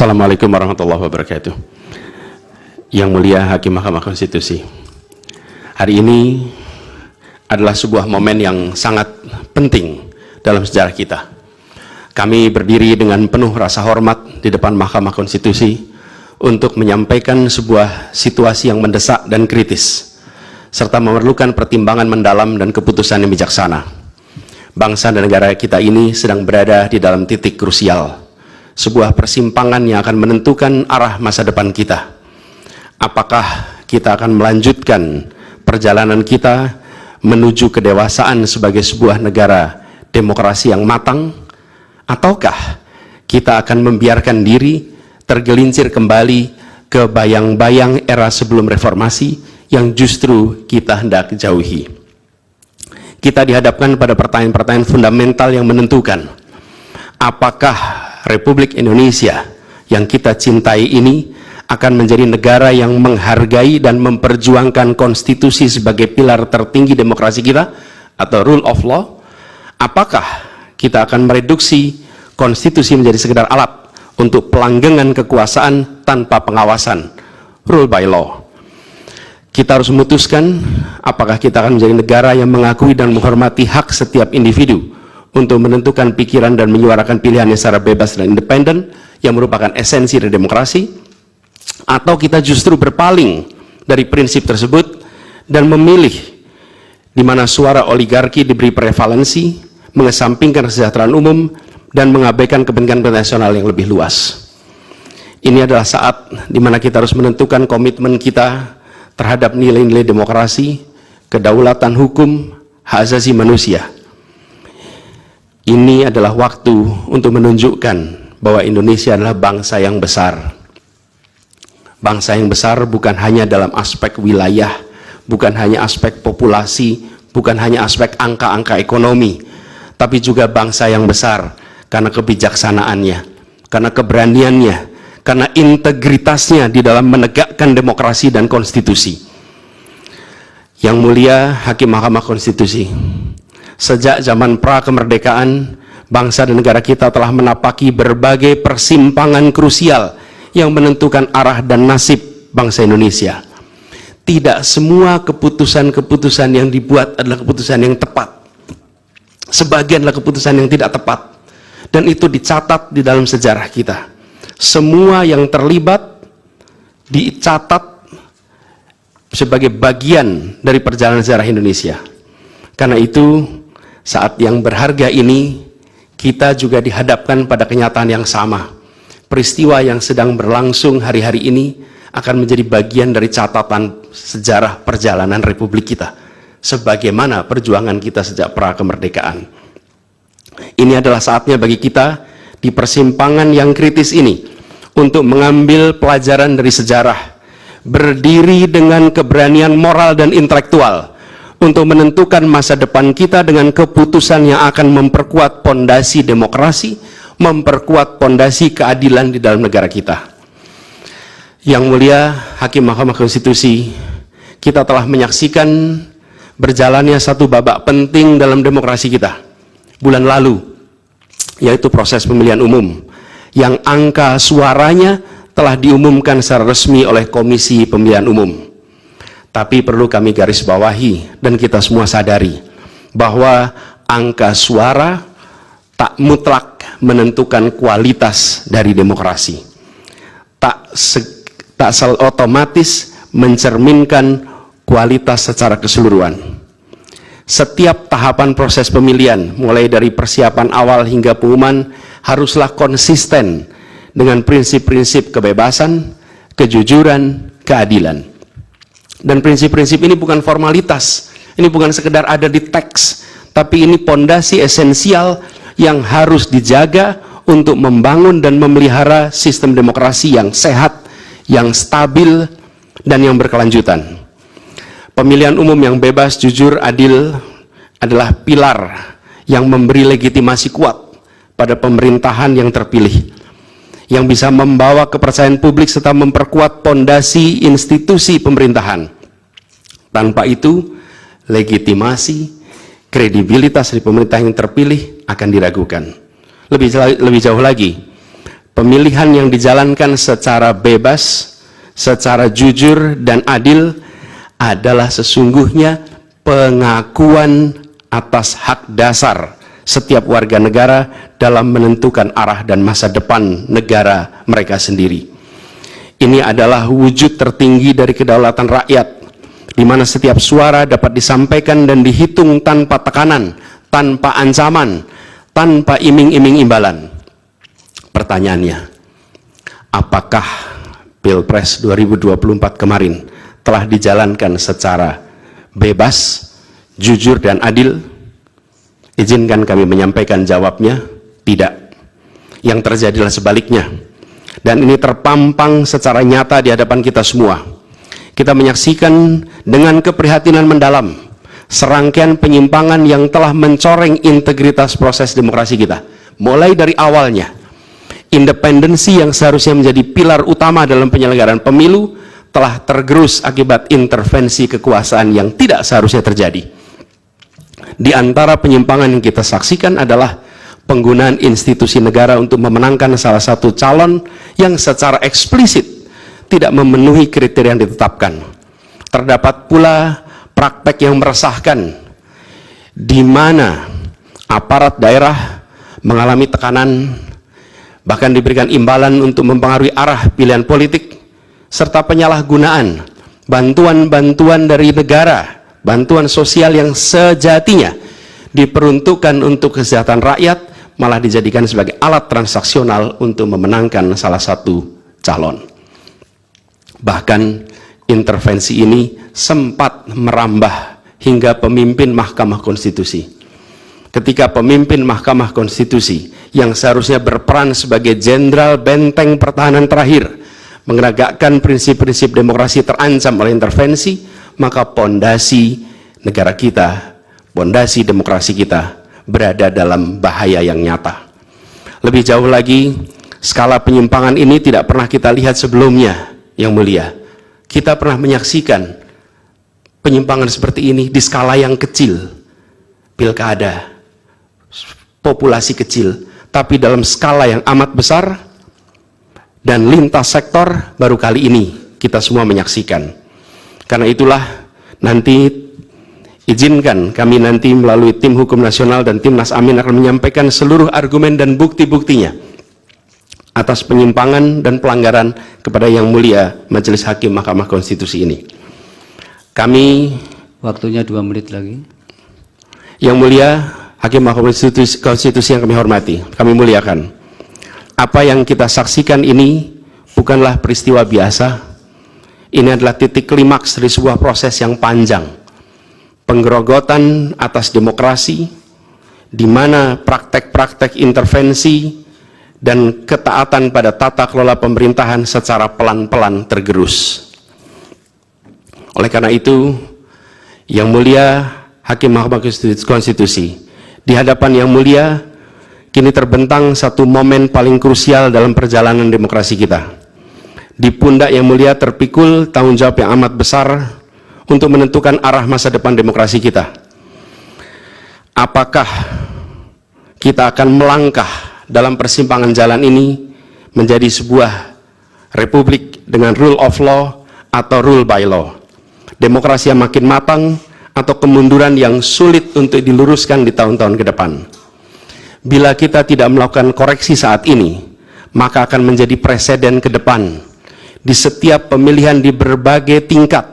Assalamualaikum warahmatullahi wabarakatuh. Yang mulia Hakim Mahkamah Konstitusi, hari ini adalah sebuah momen yang sangat penting dalam sejarah kita. Kami berdiri dengan penuh rasa hormat di depan Mahkamah Konstitusi untuk menyampaikan sebuah situasi yang mendesak dan kritis, serta memerlukan pertimbangan mendalam dan keputusan yang bijaksana. Bangsa dan negara kita ini sedang berada di dalam titik krusial, sebuah persimpangan yang akan menentukan arah masa depan kita. Apakah kita akan melanjutkan perjalanan kita menuju kedewasaan sebagai sebuah negara demokrasi yang matang, ataukah kita akan membiarkan diri tergelincir kembali ke bayang-bayang era sebelum reformasi yang justru kita hendak jauhi? Kita dihadapkan pada pertanyaan-pertanyaan fundamental yang menentukan apakah Republik Indonesia yang kita cintai ini akan menjadi negara yang menghargai dan memperjuangkan konstitusi sebagai pilar tertinggi demokrasi kita atau rule of law. Apakah kita akan mereduksi konstitusi menjadi sekedar alat untuk pelanggengan kekuasaan tanpa pengawasan, rule by law? Kita harus memutuskan apakah kita akan menjadi negara yang mengakui dan menghormati hak setiap individu untuk menentukan pikiran dan menyuarakan pilihannya secara bebas dan independen yang merupakan esensi dari demokrasi, atau kita justru berpaling dari prinsip tersebut dan memilih di mana suara oligarki diberi prevalensi, mengesampingkan kesejahteraan umum dan mengabaikan kepentingan nasional yang lebih luas. Ini adalah saat di mana kita harus menentukan komitmen kita terhadap nilai-nilai demokrasi, kedaulatan hukum, hak asasi manusia. Ini adalah waktu untuk menunjukkan bahwa Indonesia adalah bangsa yang besar. Bangsa yang besar bukan hanya dalam aspek wilayah, bukan hanya aspek populasi, bukan hanya aspek angka-angka ekonomi, tapi juga bangsa yang besar karena kebijaksanaannya, karena keberaniannya, karena integritasnya di dalam menegakkan demokrasi dan konstitusi. Yang mulia Hakim Mahkamah Konstitusi, sejak zaman pra-kemerdekaan, bangsa dan negara kita telah menapaki berbagai persimpangan krusial yang menentukan arah dan nasib bangsa Indonesia. Tidak semua keputusan-keputusan yang dibuat adalah keputusan yang tepat. Sebagian adalah keputusan yang tidak tepat. Dan itu dicatat di dalam sejarah kita. Semua yang terlibat dicatat sebagai bagian dari perjalanan sejarah Indonesia. Karena itu, saat yang berharga ini, kita juga dihadapkan pada kenyataan yang sama. Peristiwa yang sedang berlangsung hari-hari ini akan menjadi bagian dari catatan sejarah perjalanan Republik kita, sebagaimana perjuangan kita sejak pra-kemerdekaan. Ini adalah saatnya bagi kita di persimpangan yang kritis ini untuk mengambil pelajaran dari sejarah, berdiri dengan keberanian moral dan intelektual untuk menentukan masa depan kita dengan keputusan yang akan memperkuat pondasi demokrasi, memperkuat pondasi keadilan di dalam negara kita. Yang mulia Hakim Mahkamah Konstitusi, kita telah menyaksikan berjalannya satu babak penting dalam demokrasi kita bulan lalu, yaitu proses pemilihan umum yang angka suaranya telah diumumkan secara resmi oleh Komisi Pemilihan Umum. Tapi perlu kami garis bawahi dan kita semua sadari bahwa angka suara tak mutlak menentukan kualitas dari demokrasi. Tak otomatis mencerminkan kualitas secara keseluruhan. Setiap tahapan proses pemilihan, mulai dari persiapan awal hingga pengumuman, haruslah konsisten dengan prinsip-prinsip kebebasan, kejujuran, keadilan. Dan prinsip-prinsip ini bukan formalitas, ini bukan sekedar ada di teks, tapi ini pondasi esensial yang harus dijaga untuk membangun dan memelihara sistem demokrasi yang sehat, yang stabil, dan yang berkelanjutan. Pemilihan umum yang bebas, jujur, adil adalah pilar yang memberi legitimasi kuat pada pemerintahan yang terpilih, yang bisa membawa kepercayaan publik serta memperkuat pondasi institusi pemerintahan. Tanpa itu, legitimasi, kredibilitas dari pemerintah yang terpilih akan diragukan. Lebih jauh lagi, pemilihan yang dijalankan secara bebas, secara jujur dan adil adalah sesungguhnya pengakuan atas hak dasar setiap warga negara dalam menentukan arah dan masa depan negara mereka sendiri. Ini adalah wujud tertinggi dari kedaulatan rakyat, di mana setiap suara dapat disampaikan dan dihitung tanpa tekanan, tanpa ancaman, tanpa iming-iming imbalan. Pertanyaannya, apakah Pilpres 2024 kemarin telah dijalankan secara bebas, jujur, dan adil? Izinkan kami menyampaikan jawabnya, tidak. Yang terjadilah sebaliknya. Dan ini terpampang secara nyata di hadapan kita semua. Kita menyaksikan dengan keprihatinan mendalam serangkaian penyimpangan yang telah mencoreng integritas proses demokrasi kita. Mulai dari awalnya, independensi yang seharusnya menjadi pilar utama dalam penyelenggaraan pemilu telah tergerus akibat intervensi kekuasaan yang tidak seharusnya terjadi. Di antara penyimpangan yang kita saksikan adalah penggunaan institusi negara untuk memenangkan salah satu calon yang secara eksplisit tidak memenuhi kriteria yang ditetapkan. Terdapat pula praktek yang meresahkan, di mana aparat daerah mengalami tekanan, bahkan diberikan imbalan untuk mempengaruhi arah pilihan politik, serta penyalahgunaan bantuan-bantuan dari negara, bantuan sosial yang sejatinya diperuntukkan untuk kesejahteraan rakyat, malah dijadikan sebagai alat transaksional untuk memenangkan salah satu calon. Bahkan intervensi ini sempat merambah hingga pemimpin Mahkamah Konstitusi. Ketika pemimpin Mahkamah Konstitusi yang seharusnya berperan sebagai jenderal benteng pertahanan terakhir menegakkan prinsip-prinsip demokrasi terancam oleh intervensi, maka pondasi negara kita, pondasi demokrasi kita berada dalam bahaya yang nyata. Lebih jauh lagi, skala penyimpangan ini tidak pernah kita lihat sebelumnya, Yang Mulia. Kita pernah menyaksikan penyimpangan seperti ini di skala yang kecil, pilkada, populasi kecil, tapi dalam skala yang amat besar dan lintas sektor baru kali ini kita semua menyaksikan. Karena itulah nanti izinkan kami nanti melalui tim hukum nasional dan Timnas Amin akan menyampaikan seluruh argumen dan bukti-buktinya atas penyimpangan dan pelanggaran kepada Yang Mulia Majelis Hakim Mahkamah Konstitusi ini. Kami, waktunya 2 menit lagi. Yang Mulia Hakim Mahkamah Konstitusi yang kami hormati, kami muliakan. Apa yang kita saksikan ini bukanlah peristiwa biasa. Ini adalah titik klimaks dari sebuah proses yang panjang. Penggerogotan atas demokrasi, di mana praktek-praktek intervensi dan ketaatan pada tata kelola pemerintahan secara pelan-pelan tergerus. Oleh karena itu, Yang Mulia Hakim Mahkamah Konstitusi, di hadapan Yang Mulia, kini terbentang satu momen paling krusial dalam perjalanan demokrasi kita. Di pundak Yang Mulia terpikul tanggung jawab yang amat besar untuk menentukan arah masa depan demokrasi kita. Apakah kita akan melangkah dalam persimpangan jalan ini menjadi sebuah republik dengan rule of law atau rule by law? Demokrasi yang makin matang atau kemunduran yang sulit untuk diluruskan di tahun-tahun ke depan? Bila kita tidak melakukan koreksi saat ini, maka akan menjadi presiden ke depan di setiap pemilihan di berbagai tingkat.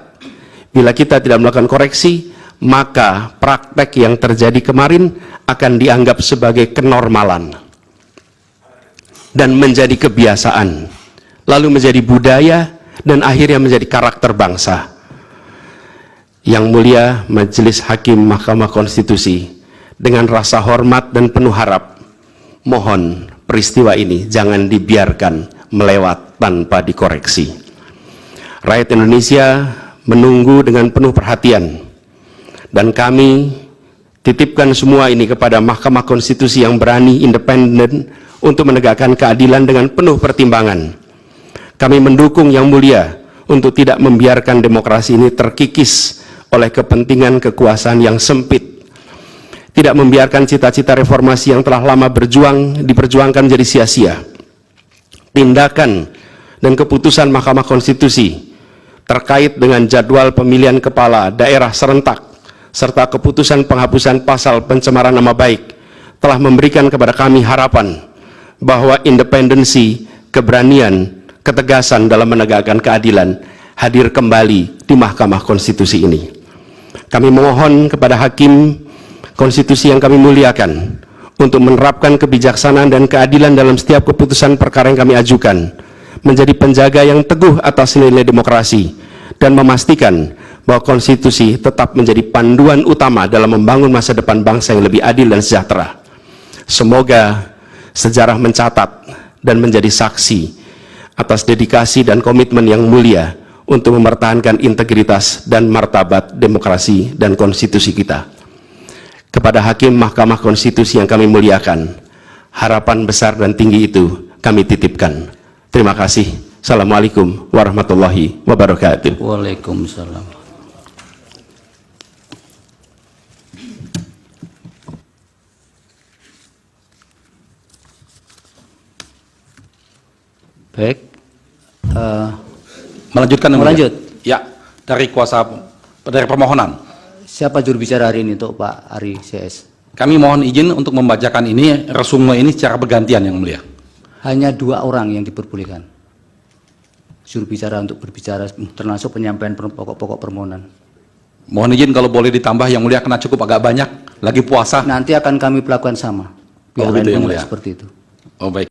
Bila kita tidak melakukan koreksi, maka praktek yang terjadi kemarin akan dianggap sebagai kenormalan dan menjadi kebiasaan, lalu menjadi budaya, dan akhirnya menjadi karakter bangsa. Yang Mulia Majelis Hakim Mahkamah Konstitusi, dengan rasa hormat dan penuh harap, mohon peristiwa ini jangan dibiarkan melewat tanpa dikoreksi. Rakyat Indonesia menunggu dengan penuh perhatian, dan kami titipkan semua ini kepada Mahkamah Konstitusi yang berani, independen, untuk menegakkan keadilan dengan penuh pertimbangan. Kami mendukung Yang Mulia untuk tidak membiarkan demokrasi ini terkikis oleh kepentingan kekuasaan yang sempit, tidak membiarkan cita-cita reformasi yang telah lama diperjuangkan menjadi sia-sia. tindakan dan keputusan Mahkamah Konstitusi terkait dengan jadwal pemilihan kepala daerah serentak serta keputusan penghapusan pasal pencemaran nama baik telah memberikan kepada kami harapan bahwa independensi, keberanian, ketegasan dalam menegakkan keadilan hadir kembali di Mahkamah Konstitusi ini. Kami memohon kepada Hakim Konstitusi yang kami muliakan untuk menerapkan kebijaksanaan dan keadilan dalam setiap keputusan perkara yang kami ajukan, menjadi penjaga yang teguh atas nilai demokrasi, dan memastikan bahwa konstitusi tetap menjadi panduan utama dalam membangun masa depan bangsa yang lebih adil dan sejahtera. Semoga sejarah mencatat dan menjadi saksi atas dedikasi dan komitmen yang mulia untuk mempertahankan integritas dan martabat demokrasi dan konstitusi kita. Kepada Hakim Mahkamah Konstitusi yang kami muliakan, harapan besar dan tinggi itu kami titipkan. Terima kasih. Assalamualaikum warahmatullahi wabarakatuh. Waalaikumsalam. Baik. Melanjutkan yang Mau mulia. lanjut? Ya, dari permohonan. Siapa juru bicara hari ini untuk Pak Ari CS? Kami mohon izin untuk membacakan ini, resume ini secara bergantian yang mulia. Hanya 2 orang yang diperbolehkan juru bicara untuk berbicara, termasuk penyampaian pokok-pokok permohonan. Mohon izin kalau boleh ditambah yang mulia karena cukup agak banyak, lagi puasa. Nanti akan kami perlakukan sama. Biar Oh, gitu lain yang pun mulia. seperti itu. Oh baik.